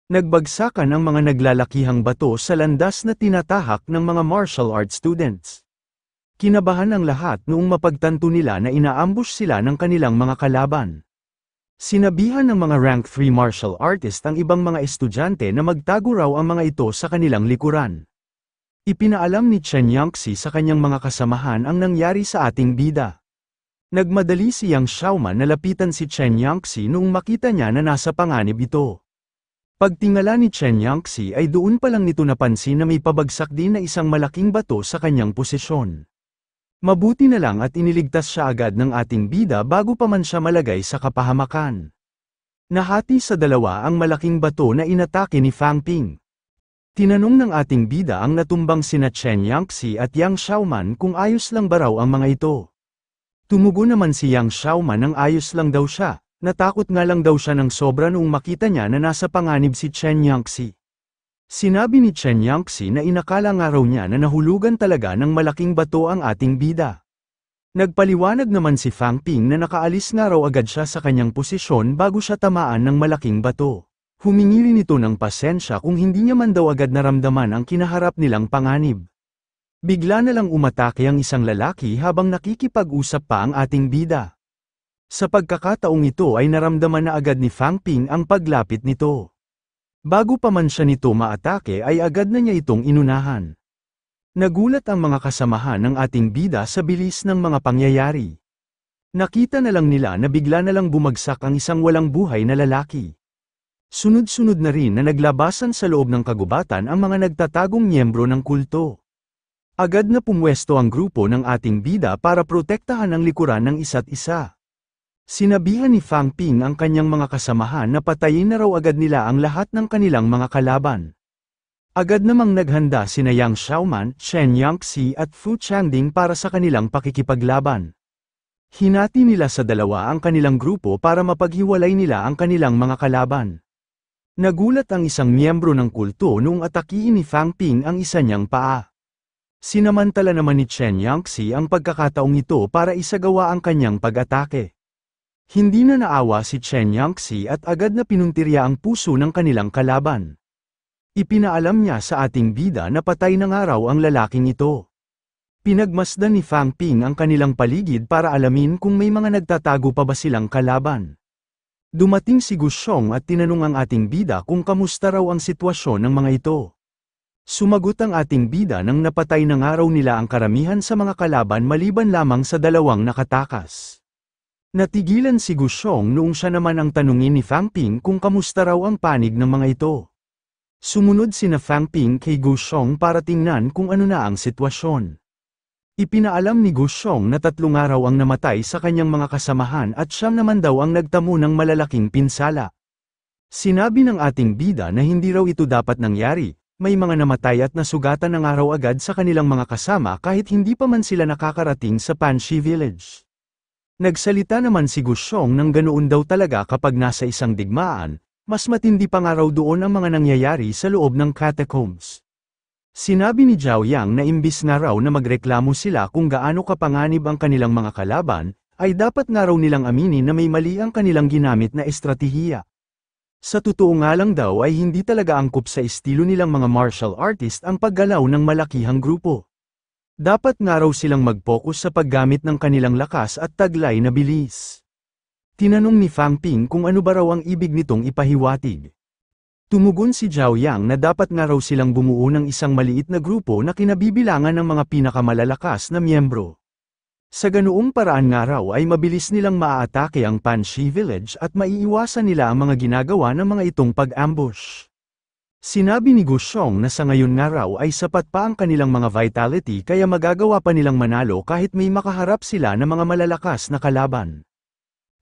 Nagbagsakan ang mga naglalakihang bato sa landas na tinatahak ng mga martial arts students. Kinabahan ang lahat noong mapagtanto nila na inaambush sila ng kanilang mga kalaban. Sinabihan ng mga rank 3 martial artist ang ibang mga estudyante na magtago raw ang mga ito sa kanilang likuran. Ipinaalam ni Chen Yangxi sa kanyang mga kasamahan ang nangyari sa ating bida. Nagmadali si Yang Xiaoman na lapitan si Chen Yangxi noong makita niya na nasa panganib ito. Pagtingala ni Chen Yangxi ay doon pa lang nito napansin na may pabagsak din na isang malaking bato sa kanyang posisyon. Mabuti na lang at iniligtas siya agad ng ating bida bago pa man siya malagay sa kapahamakan. Nahati sa dalawa ang malaking bato na inatake ni Fang Ping. Tinanong ng ating bida ang natumbang sina Chen Yangxi at Yang Xiaoman kung ayos lang ba raw ang mga ito. Tumugo naman si Yang Xiaoman ng ayos lang daw siya. Natakot nga lang daw siya ng sobra noong makita niya na nasa panganib si Chen Yangxi. Sinabi ni Chen Yangxi na inakala nga raw niya na nahulugan talaga ng malaking bato ang ating bida. Nagpaliwanag naman si Fang Ping na nakaalis nga raw agad siya sa kanyang posisyon bago siya tamaan ng malaking bato. Humingi rin ito ng pasensya kung hindi niya man daw agad naramdaman ang kinaharap nilang panganib. Bigla na lang umatake ang isang lalaki habang nakikipag-usap pa ang ating bida. Sa pagkakataong ito ay naramdaman na agad ni Fang Ping ang paglapit nito. Bago pa man siya nito maatake ay agad na niya itong inunahan. Nagulat ang mga kasamahan ng ating bida sa bilis ng mga pangyayari. Nakita na lang nila na bigla na lang bumagsak ang isang walang buhay na lalaki. Sunod-sunod na rin na naglabasan sa loob ng kagubatan ang mga nagtatagong miyembro ng kulto. Agad na pumwesto ang grupo ng ating bida para protektahan ang likuran ng isa't isa. Sinabihan ni Fang Ping ang kanyang mga kasamahan na patayin na raw agad nila ang lahat ng kanilang mga kalaban. Agad namang naghanda sina Yang Xiaoman, Chen Yangxi at Fu Changding para sa kanilang pakikipaglaban. Hinati nila sa dalawa ang kanilang grupo para mapaghiwalay nila ang kanilang mga kalaban. Nagulat ang isang miyembro ng kulto noong atakihin ni Fang Ping ang isa niyang paa. Sinamantala naman ni Chen Yangxi ang pagkakataong ito para isagawa ang kanyang pag-atake. Hindi na naawa si Chen Yangxi at agad na pinuntirya ang puso ng kanilang kalaban. Ipinaalam niya sa ating bida na patay na nga raw ang lalaking ito. Pinagmasdan ni Fang Ping ang kanilang paligid para alamin kung may mga nagtatago pa ba silang kalaban. Dumating si Gu Xiong at tinanong ang ating bida kung kamusta raw ang sitwasyon ng mga ito. Sumagot ang ating bida nang napatay na nga raw nila ang karamihan sa mga kalaban maliban lamang sa dalawang nakatakas. Natigilan si Gu Xiong noong siya naman ang tanungin ni Fang Ping kung kamusta raw ang panig ng mga ito. Sumunod sina Fang Ping kay Gu Xiong para tingnan kung ano na ang sitwasyon. Ipinaalam ni Gu Xiong na 3 araw ang namatay sa kanyang mga kasamahan at siyam naman daw ang nagtamo ng malalaking pinsala. Sinabi ng ating bida na hindi raw ito dapat nangyari, may mga namatay at nasugatan ng araw agad sa kanilang mga kasama kahit hindi pa man sila nakakarating sa Panshi Village. Nagsalita naman si Gu Xiong nang ganoon daw talaga kapag nasa isang digmaan, mas matindi pa nga raw doon ang mga nangyayari sa loob ng catacombs. Sinabi ni Zhao Yang na imbis nga raw na magreklamo sila kung gaano kapanganib ang kanilang mga kalaban, ay dapat nga raw nilang aminin na may mali ang kanilang ginamit na estratehiya. Sa totoo nga lang daw ay hindi talaga angkop sa estilo nilang mga martial artist ang paggalaw ng malakihang grupo. Dapat nga raw silang mag-focus sa paggamit ng kanilang lakas at taglay na bilis. Tinanong ni Fang Ping kung ano ba raw ang ibig nitong ipahiwatig. Tumugon si Zhao Yang na dapat nga raw silang bumuo ng isang maliit na grupo na kinabibilangan ng mga pinakamalalakas na miyembro. Sa ganoong paraan nga raw ay mabilis nilang maaatake ang Panshi Village at maiiwasan nila ang mga ginagawa ng mga itong pag-ambush. Sinabi ni Gu Xiong na sa ngayon nga raw ay sapat pa ang kanilang mga vitality kaya magagawa pa nilang manalo kahit may makaharap sila na mga malalakas na kalaban.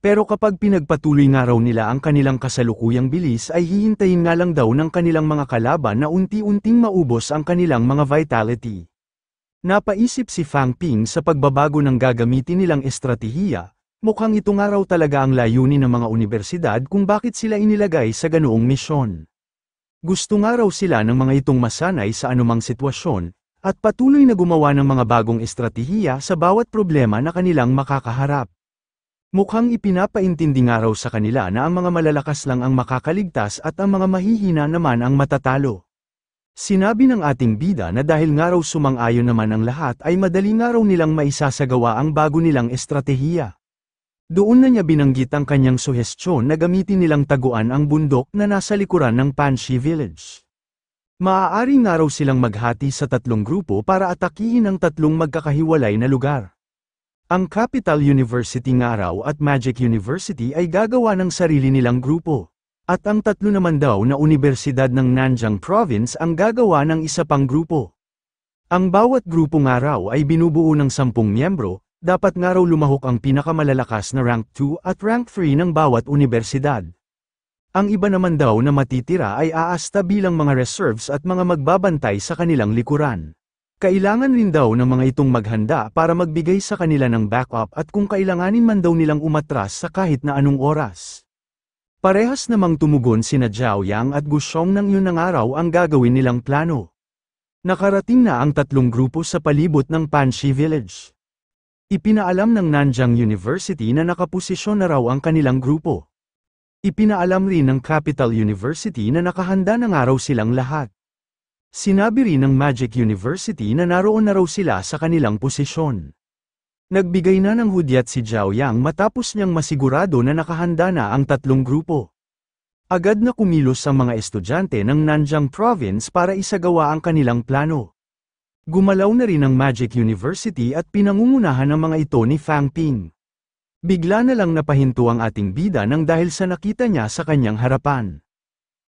Pero kapag pinagpatuloy nga raw nila ang kanilang kasalukuyang bilis ay hihintayin nga lang daw ng kanilang mga kalaban na unti-unting maubos ang kanilang mga vitality. Napaisip si Fang Ping sa pagbabago ng gagamitin nilang estratehiya, mukhang ito nga raw talaga ang layunin ng mga universidad kung bakit sila inilagay sa ganoong misyon. Gusto nga raw sila ng mga itong masanay sa anumang sitwasyon, at patuloy na gumawa ng mga bagong estratehiya sa bawat problema na kanilang makakaharap. Mukhang ipinapaintindi nga raw sa kanila na ang mga malalakas lang ang makakaligtas at ang mga mahihina naman ang matatalo. Sinabi ng ating bida na dahil nga raw sumang-ayon naman ang lahat ay madali nga raw nilang maisasagawa ang bago nilang estratehiya. Doon na niya binanggit ang kanyang suhestyon na gamitin nilang taguan ang bundok na nasa likuran ng Panshi Village. Maaari nga raw silang maghati sa 3 grupo para atakihin ang 3 magkakahiwalay na lugar. Ang Capital University nga raw at Magic University ay gagawa ng sarili nilang grupo. At ang 3 naman daw na universidad ng Nanjing Province ang gagawa ng isa pang grupo. Ang bawat grupo nga raw ay binubuo ng 10 miyembro. Dapat nga raw lumahok ang pinakamalalakas na rank 2 at rank 3 ng bawat universidad. Ang iba naman daw na matitira ay aasta bilang mga reserves at mga magbabantay sa kanilang likuran. Kailangan rin daw ng mga itong maghanda para magbigay sa kanila ng backup at kung kailanganin man daw nilang umatras sa kahit na anong oras. Parehas namang tumugon sina Zhao Yang at Gu Xiong nang yun ng araw ang gagawin nilang plano. Nakarating na ang 3 grupo sa palibot ng Panshi Village. Ipinaalam ng Nanjing University na nakaposisyon na raw ang kanilang grupo. Ipinaalam rin ng Capital University na nakahanda na nga raw silang lahat. Sinabi rin ng Magic University na naroon na raw sila sa kanilang posisyon. Nagbigay na ng hudyat si Zhao Yang matapos niyang masigurado na nakahanda na ang 3 grupo. Agad na kumilos ang mga estudyante ng Nanjing Province para isagawa ang kanilang plano. Gumalaw na rin ang Magic University at pinangungunahan ang mga ito ni Fang Ping. Bigla na lang napahinto ang ating bida nang dahil sa nakita niya sa kanyang harapan.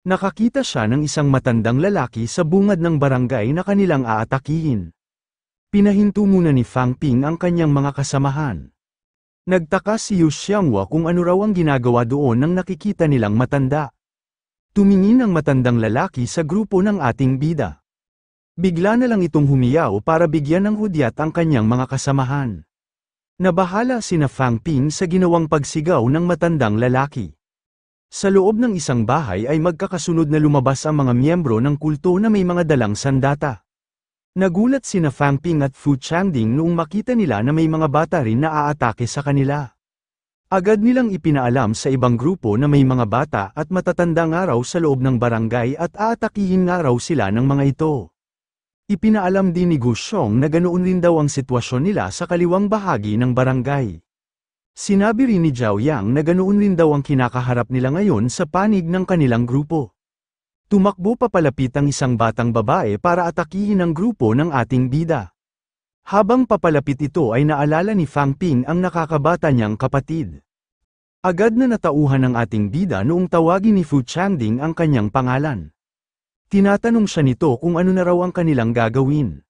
Nakakita siya ng isang matandang lalaki sa bungad ng barangay na kanilang aatakihin. Pinahinto muna ni Fang Ping ang kanyang mga kasamahan. Nagtaka si Yu Xianghua kung ano raw ang ginagawa doon nang nakikita nilang matanda. Tumingin ang matandang lalaki sa grupo ng ating bida. Bigla na lang itong humiyaw para bigyan ng hudyat ang kanyang mga kasamahan. Nabahala sina Fang Ping sa ginawang pagsigaw ng matandang lalaki. Sa loob ng isang bahay ay magkakasunod na lumabas ang mga miyembro ng kulto na may mga dalang sandata. Nagulat sina Fang Ping at Fu Changding noong makita nila na may mga bata rin na aatake sa kanila. Agad nilang ipinaalam sa ibang grupo na may mga bata at matatanda nga raw sa loob ng barangay at aatakihin nga raw sila ng mga ito. Ipinaalam din ni Gu Xiong na ganoon rin daw ang sitwasyon nila sa kaliwang bahagi ng barangay. Sinabi rin ni Zhao Yang na ganoon rin daw ang kinakaharap nila ngayon sa panig ng kanilang grupo. Tumakbo papalapit ang isang batang babae para atakihin ang grupo ng ating bida. Habang papalapit ito ay naalala ni Fang Ping ang nakakabata niyang kapatid. Agad na natauhan ng ating bida noong tawagin ni Fu Changding ang kanyang pangalan. Tinatanong siya nito kung ano na raw ang kanilang gagawin.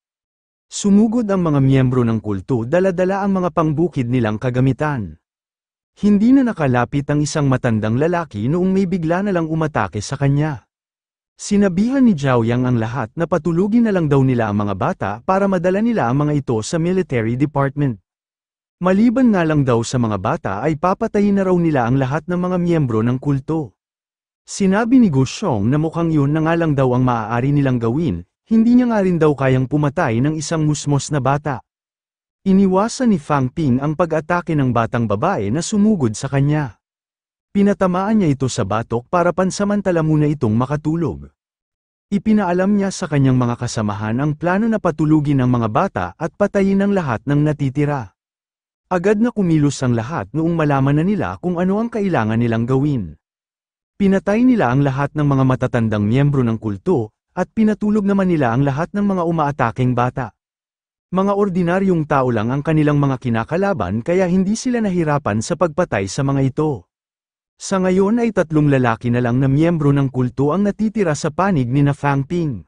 Sumugod ang mga miyembro ng kulto dala-dala ang mga pangbukid nilang kagamitan. Hindi na nakalapit ang isang matandang lalaki noong may bigla na lang umatake sa kanya. Sinabihan ni Zhao Yang ang lahat na patulugin na lang daw nila ang mga bata para madala nila ang mga ito sa military department. Maliban nga lang daw sa mga bata ay papatayin na raw nila ang lahat ng mga miyembro ng kulto. Sinabi ni Gu Xiong na mukhang yun na nga lang daw ang maaari nilang gawin, hindi niya nga rin daw kayang pumatay ng isang musmos na bata. Iniwasan ni Fang Ping ang pag-atake ng batang babae na sumugod sa kanya. Pinatamaan niya ito sa batok para pansamantala muna itong makatulog. Ipinaalam niya sa kanyang mga kasamahan ang plano na patulugin ang mga bata at patayin ang lahat ng natitira. Agad na kumilos ang lahat noong malaman na nila kung ano ang kailangan nilang gawin. Pinatay nila ang lahat ng mga matatandang miyembro ng kulto, at pinatulog naman nila ang lahat ng mga umaataking bata. Mga ordinaryong tao lang ang kanilang mga kinakalaban kaya hindi sila nahirapan sa pagpatay sa mga ito. Sa ngayon ay 3 lalaki na lang na miyembro ng kulto ang natitira sa panig ni na Fang Ping.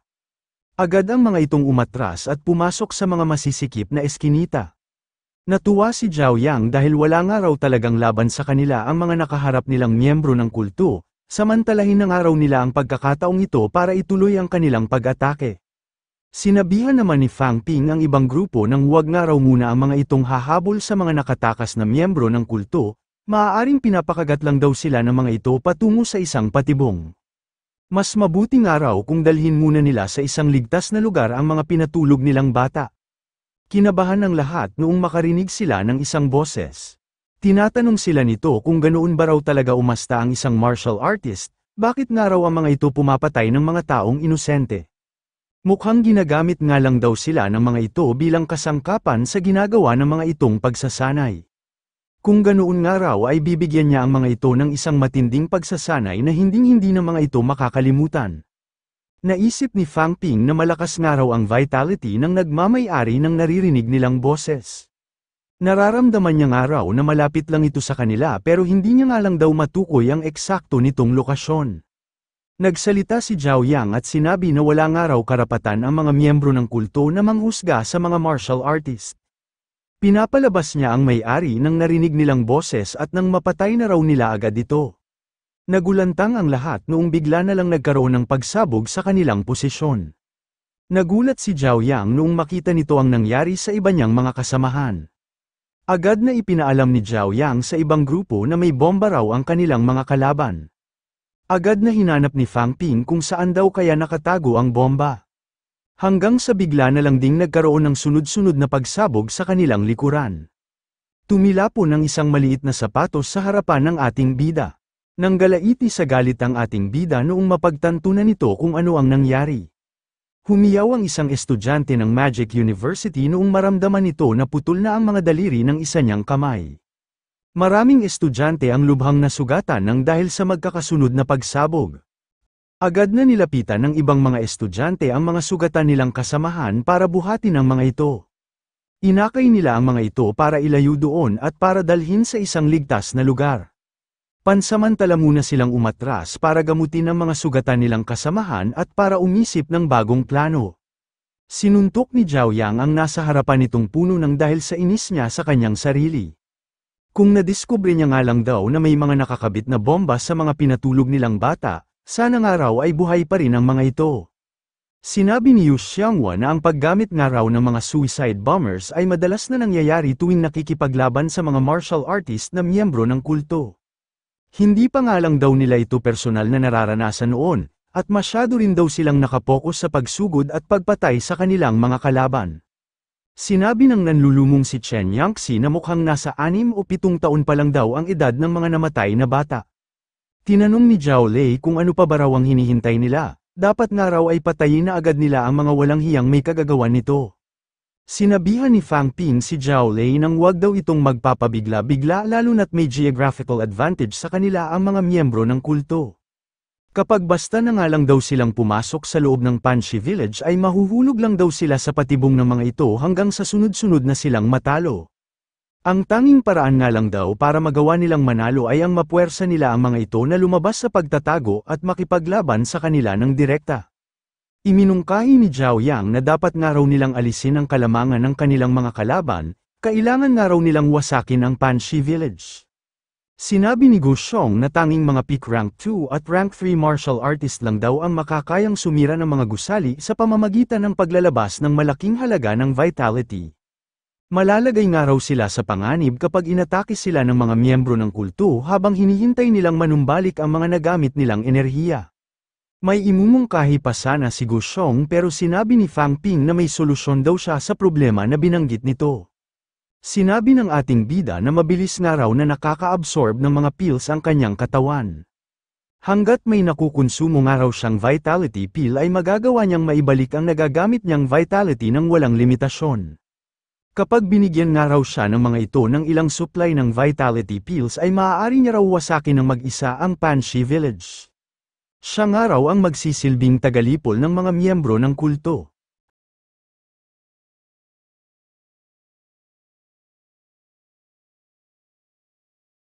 Agad ang mga itong umatras at pumasok sa mga masisikip na eskinita. Natuwa si Zhao Yang dahil wala nga raw talagang laban sa kanila ang mga nakaharap nilang miyembro ng kulto. Samantalahin ng araw nila ang pagkakataong ito para ituloy ang kanilang pag-atake. Sinabihan naman ni Fang Ping ang ibang grupo nang huwag nga raw muna ang mga itong hahabol sa mga nakatakas na miyembro ng kulto, maaaring pinapakagat lang daw sila ng mga ito patungo sa isang patibong. Mas mabuti nga raw kung dalhin muna nila sa isang ligtas na lugar ang mga pinatulog nilang bata. Kinabahan ng lahat noong makarinig sila ng isang boses. Tinatanong sila nito kung ganoon ba raw talaga umasta ang isang martial artist, bakit nga raw ang mga ito pumapatay ng mga taong inosente. Mukhang ginagamit nga lang daw sila ng mga ito bilang kasangkapan sa ginagawa ng mga itong pagsasanay. Kung ganoon nga raw ay bibigyan niya ang mga ito ng isang matinding pagsasanay na hinding-hindi ng mga ito makakalimutan. Naisip ni Fang Ping na malakas nga raw ang vitality ng nagmamay-ari ng naririnig nilang boses. Nararamdaman niya nga raw na malapit lang ito sa kanila pero hindi niya nga lang daw matukoy ang eksakto nitong lokasyon. Nagsalita si Zhao Yang at sinabi na wala nga raw karapatan ang mga miyembro ng kulto na manghusga sa mga martial artist. Pinapalabas niya ang may-ari ng narinig nilang boses at nang mapatay na raw nila agad ito. Nagulantang ang lahat noong bigla na lang nagkaroon ng pagsabog sa kanilang posisyon. Nagulat si Zhao Yang noong makita nito ang nangyari sa iba niyang mga kasamahan. Agad na ipinaalam ni Zhao Yang sa ibang grupo na may bomba raw ang kanilang mga kalaban. Agad na hinanap ni Fang Ping kung saan daw kaya nakatago ang bomba. Hanggang sa bigla na lang ding nagkaroon ng sunod-sunod na pagsabog sa kanilang likuran. Tumilapon ng isang maliit na sapatos sa harapan ng ating bida. Nanggalaiti sa galit ang ating bida noong mapagtanto na nito kung ano ang nangyari. Humiyaw ang isang estudyante ng Magic University noong maramdaman nito na putol na ang mga daliri ng isa niyang kamay. Maraming estudyante ang lubhang nasugatan ng dahil sa magkakasunod na pagsabog. Agad na nilapitan ng ibang mga estudyante ang mga sugatan nilang kasamahan para buhatin ang mga ito. Inakay nila ang mga ito para ilayo doon at para dalhin sa isang ligtas na lugar. Pansamantala muna silang umatras para gamutin ang mga sugatan nilang kasamahan at para umisip ng bagong plano. Sinuntok ni Zhao Yang ang nasa harapan nitong puno ng dahil sa inis niya sa kanyang sarili. Kung nadiskubre niya nga lang daw na may mga nakakabit na bomba sa mga pinatulog nilang bata, sana nga raw ay buhay pa rin ang mga ito. Sinabi ni Yu Xianghua na ang paggamit nga raw ng mga suicide bombers ay madalas na nangyayari tuwing nakikipaglaban sa mga martial artist na miyembro ng kulto. Hindi pa nga lang daw nila ito personal na nararanasan noon, at masyado rin daw silang nakapokus sa pagsugod at pagpatay sa kanilang mga kalaban. Sinabi ng nanlulumong si Chen Yangxi na mukhang nasa 6 o 7 taon pa lang daw ang edad ng mga namatay na bata. Tinanong ni Zhao Lei kung ano pa ba raw ang hinihintay nila, dapat nga raw ay patayin na agad nila ang mga walang hiyang may kagagawan nito. Sinabihan ni Fang Ping si Zhao Lei nang wag daw itong magpapabigla-bigla lalo na't may geographical advantage sa kanila ang mga miyembro ng kulto. Kapag basta na nga lang daw silang pumasok sa loob ng Panshi Village ay mahuhulog lang daw sila sa patibong ng mga ito hanggang sa sunod-sunod na silang matalo. Ang tanging paraan nga lang daw para magawa nilang manalo ay ang mapuwersa nila ang mga ito na lumabas sa pagtatago at makipaglaban sa kanila ng direkta. Iminungkahi ni Zhao Yang na dapat nga raw nilang alisin ang kalamangan ng kanilang mga kalaban, kailangan nga raw nilang wasakin ang Panshi Village. Sinabi ni Gu Xiong na tanging mga peak rank 2 at rank 3 martial artist lang daw ang makakayang sumira ng mga gusali sa pamamagitan ng paglalabas ng malaking halaga ng vitality. Malalagay nga raw sila sa panganib kapag inatake sila ng mga miyembro ng kulto habang hinihintay nilang manumbalik ang mga nagamit nilang enerhiya. May imumungkahi pa sana si Gu Xiong pero sinabi ni Fang Ping na may solusyon daw siya sa problema na binanggit nito. Sinabi ng ating bida na mabilis nga raw na nakaka-absorb ng mga pills ang kanyang katawan. Hanggat may nakukonsumo nga raw siyang vitality pill ay magagawa niyang maibalik ang nagagamit niyang vitality ng walang limitasyon. Kapag binigyan nga raw siya ng mga ito ng ilang supply ng vitality pills ay maaari niya raw wasakin ng mag-isa ang Panshi Village. Siya nga raw ang magsisilbing tagalipol ng mga miyembro ng kulto.